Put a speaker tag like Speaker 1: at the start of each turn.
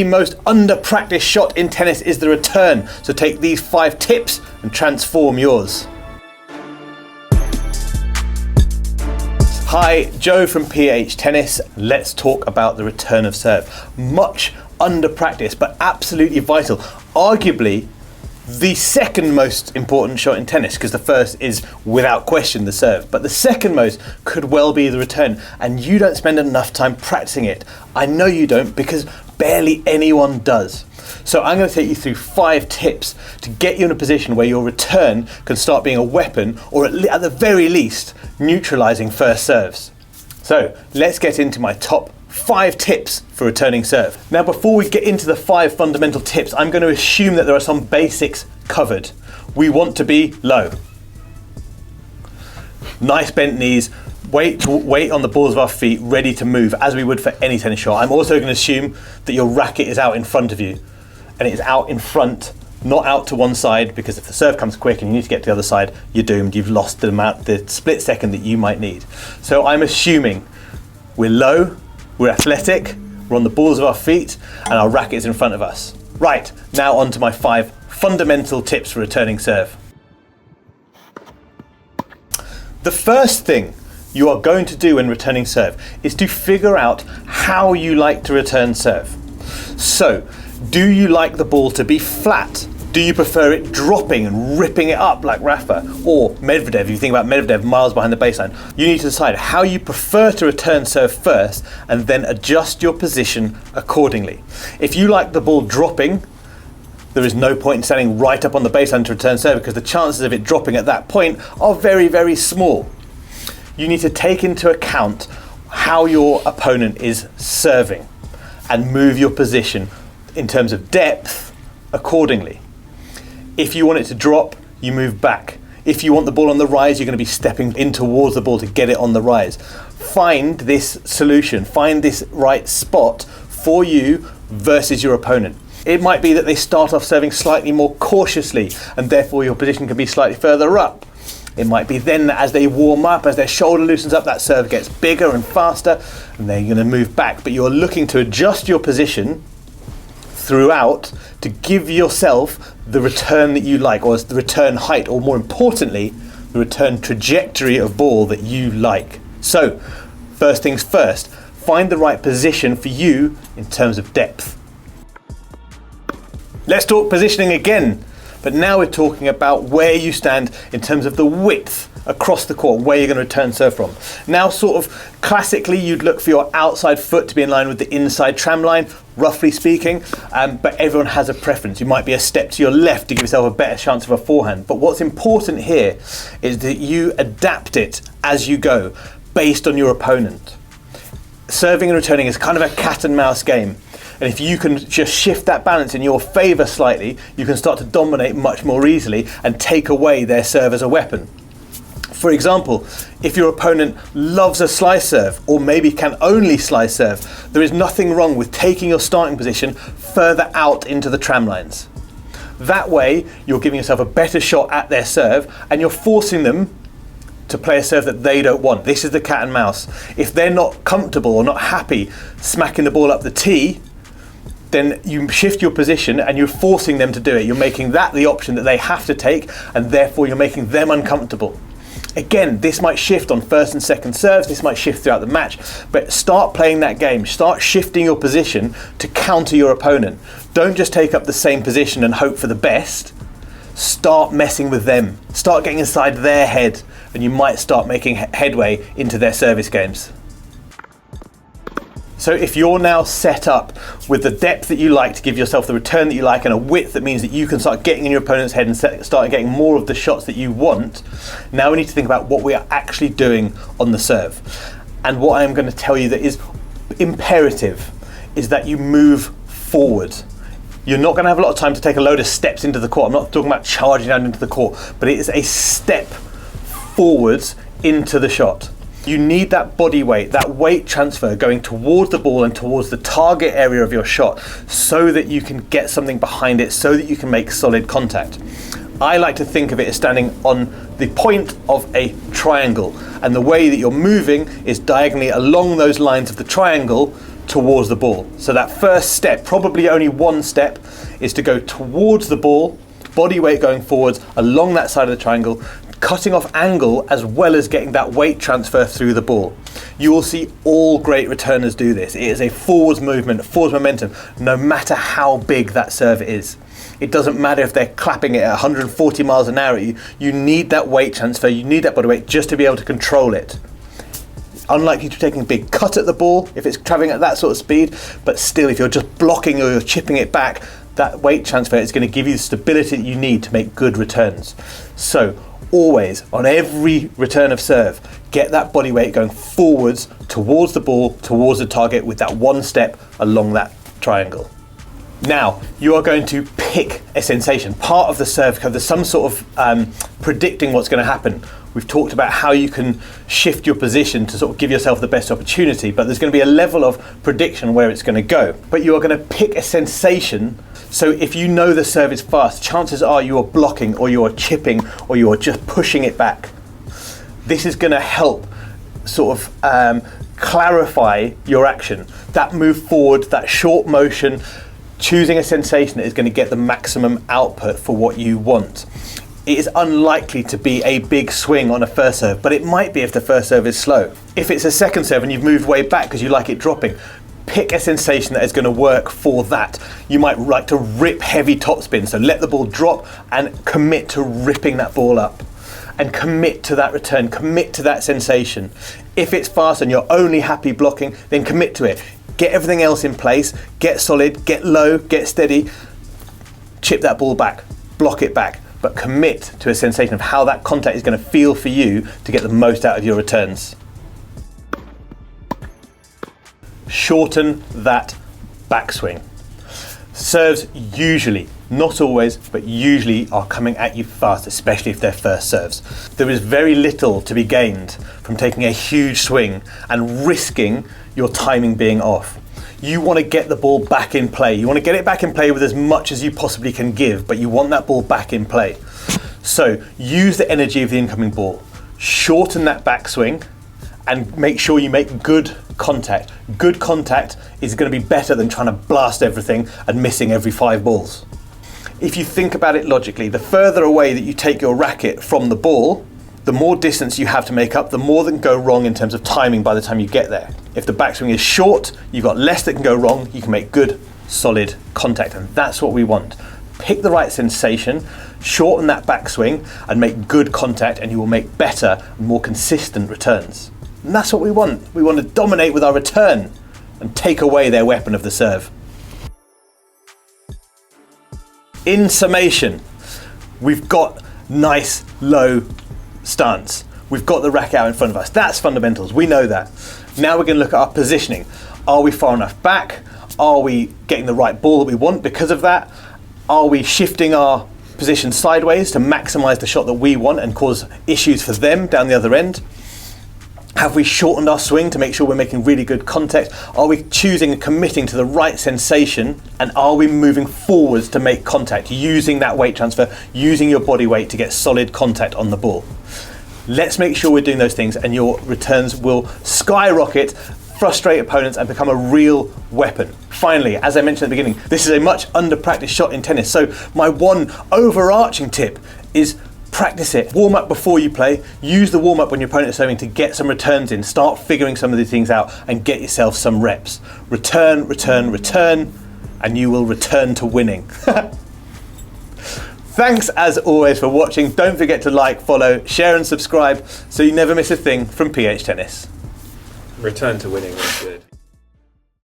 Speaker 1: The most under-practiced shot in tennis is the return, so take these 5 tips and transform yours. Hi, Joe from PH Tennis. Let's talk about the return of serve. Much under-practiced, but absolutely vital. Arguably, the second most important shot in tennis, because the first is without question the serve, but the second most could well be the return, and you don't spend enough time practicing it. I know you don't, because barely anyone does. So I'm going to take you through 5 tips to get you in a position where your return can start being a weapon, or at the very least neutralizing first serves. So let's get into my top 5 tips for returning serve. Now, before we get into the 5 fundamental tips, I'm going to assume that there are some basics covered. We want to be low. Nice bent knees, weight on the balls of our feet, ready to move as we would for any tennis shot. I'm also going to assume that your racket is out in front of you, and it is out in front, not out to one side, because if the serve comes quick and you need to get to the other side, you're doomed. You've lost the split second that you might need. So I'm assuming we're low, we're athletic, we're on the balls of our feet, and our racket is in front of us. Right, now on to my 5 fundamental tips for returning serve. The first thing you are going to do when returning serve is to figure out how you like to return serve. So, do you like the ball to be flat? Do you prefer it dropping and ripping it up like Rafa or Medvedev? If you think about Medvedev miles behind the baseline, you need to decide how you prefer to return serve first and then adjust your position accordingly. If you like the ball dropping, there is no point in standing right up on the baseline to return serve, because the chances of it dropping at that point are very, very small. You need to take into account how your opponent is serving and move your position in terms of depth accordingly. If you want it to drop, you move back. If you want the ball on the rise, you're going to be stepping in towards the ball to get it on the rise. Find this solution, find this right spot for you versus your opponent. It might be that they start off serving slightly more cautiously, and therefore your position can be slightly further up. It might be then that as they warm up, as their shoulder loosens up, that serve gets bigger and faster, and they're going to move back. But you're looking to adjust your position throughout to give yourself the return that you like, or the return height, or more importantly, the return trajectory of ball that you like. So, first things first, find the right position for you in terms of depth. Let's talk positioning again, but now we're talking about where you stand in terms of the width across the court, where you're going to return serve from. Now, sort of classically, you'd look for your outside foot to be in line with the inside tram line, roughly speaking, but everyone has a preference. You might be a step to your left to give yourself a better chance of a forehand. But what's important here is that you adapt it as you go, based on your opponent. Serving and returning is kind of a cat and mouse game. And if you can just shift that balance in your favour slightly, you can start to dominate much more easily and take away their serve as a weapon. For example, if your opponent loves a slice serve, or maybe can only slice serve, there is nothing wrong with taking your starting position further out into the tram lines. That way, you're giving yourself a better shot at their serve, and you're forcing them to play a serve that they don't want. This is the cat and mouse. If they're not comfortable or not happy smacking the ball up the tee, then you shift your position and you're forcing them to do it. You're making that the option that they have to take, and therefore you're making them uncomfortable. Again, this might shift on first and second serves, this might shift throughout the match, but start playing that game. Start shifting your position to counter your opponent. Don't just take up the same position and hope for the best. Start messing with them. Start getting inside their head, and you might start making headway into their service games. So if you're now set up with the depth that you like to give yourself the return that you like, and a width that means that you can start getting in your opponent's head and start getting more of the shots that you want, now we need to think about what we are actually doing on the serve. And what I'm going to tell you that is imperative is that you move forward. You're not going to have a lot of time to take a load of steps into the court. I'm not talking about charging down into the court, but it is a step forwards into the shot. You need that body weight, that weight transfer going towards the ball and towards the target area of your shot, so that you can get something behind it, so that you can make solid contact. I like to think of it as standing on the point of a triangle, and the way that you're moving is diagonally along those lines of the triangle towards the ball. So that first step, probably only one step, is to go towards the ball, body weight going forwards along that side of the triangle, cutting off angle as well as getting that weight transfer through the ball. You will see all great returners do this. It is a forwards movement, forwards momentum, no matter how big that serve is. It doesn't matter if they're clapping it at 140 miles an hour at you. You need that weight transfer, you need that body weight just to be able to control it. Unlikely to be taking a big cut at the ball if it's traveling at that sort of speed, but still if you're just blocking or you're chipping it back, that weight transfer is going to give you the stability that you need to make good returns. So always, on every return of serve, get that body weight going forwards towards the ball, towards the target with that one step along that triangle. Now, you are going to pick a sensation. Part of the serve curve, there's some sort of predicting what's going to happen. We've talked about how you can shift your position to sort of give yourself the best opportunity, but there's going to be a level of prediction where it's going to go. But you are going to pick a sensation. So if you know the serve is fast, chances are you are blocking or you are chipping or you are just pushing it back. This is going to help sort of clarify your action. That move forward, that short motion, choosing a sensation that is going to get the maximum output for what you want. It is unlikely to be a big swing on a first serve, but it might be if the first serve is slow. If it's a second serve and you've moved way back because you like it dropping, pick a sensation that is going to work for that. You might like to rip heavy topspin, so let the ball drop and commit to ripping that ball up. And commit to that return, commit to that sensation. If it's fast and you're only happy blocking, then commit to it. Get everything else in place, get solid, get low, get steady, chip that ball back, block it back, but commit to a sensation of how that contact is going to feel for you to get the most out of your returns. Shorten that backswing. Serves usually, not always, but usually are coming at you fast, especially if they're first serves. There is very little to be gained from taking a huge swing and risking your timing being off. You want to get the ball back in play. You want to get it back in play with as much as you possibly can give, but you want that ball back in play. So use the energy of the incoming ball, shorten that backswing, and make sure you make good contact. Good contact is going to be better than trying to blast everything and missing every 5 balls. If you think about it logically, the further away that you take your racket from the ball, the more distance you have to make up, the more that can go wrong in terms of timing by the time you get there. If the backswing is short, you've got less that can go wrong, you can make good, solid contact, and that's what we want. Pick the right sensation, shorten that backswing, and make good contact, and you will make better, more consistent returns. And that's what we want. We want to dominate with our return and take away their weapon of the serve. In summation, we've got nice low stance. We've got the racket out in front of us. That's fundamentals. We know that. Now we're going to look at our positioning. Are we far enough back? Are we getting the right ball that we want because of that? Are we shifting our position sideways to maximize the shot that we want and cause issues for them down the other end? Have we shortened our swing to make sure we're making really good contact? Are we choosing and committing to the right sensation? And are we moving forwards to make contact, using that weight transfer, using your body weight to get solid contact on the ball? Let's make sure we're doing those things and your returns will skyrocket, frustrate opponents and become a real weapon. Finally, as I mentioned at the beginning, this is a much under-practiced shot in tennis. So my one overarching tip is practice it. Warm up before you play. Use the warm up when your opponent is serving to get some returns in. Start figuring some of these things out and get yourself some reps. Return, return, return, and you will return to winning. Thanks as always for watching. Don't forget to like, follow, share and subscribe so you never miss a thing from PH Tennis.
Speaker 2: Return to winning was good.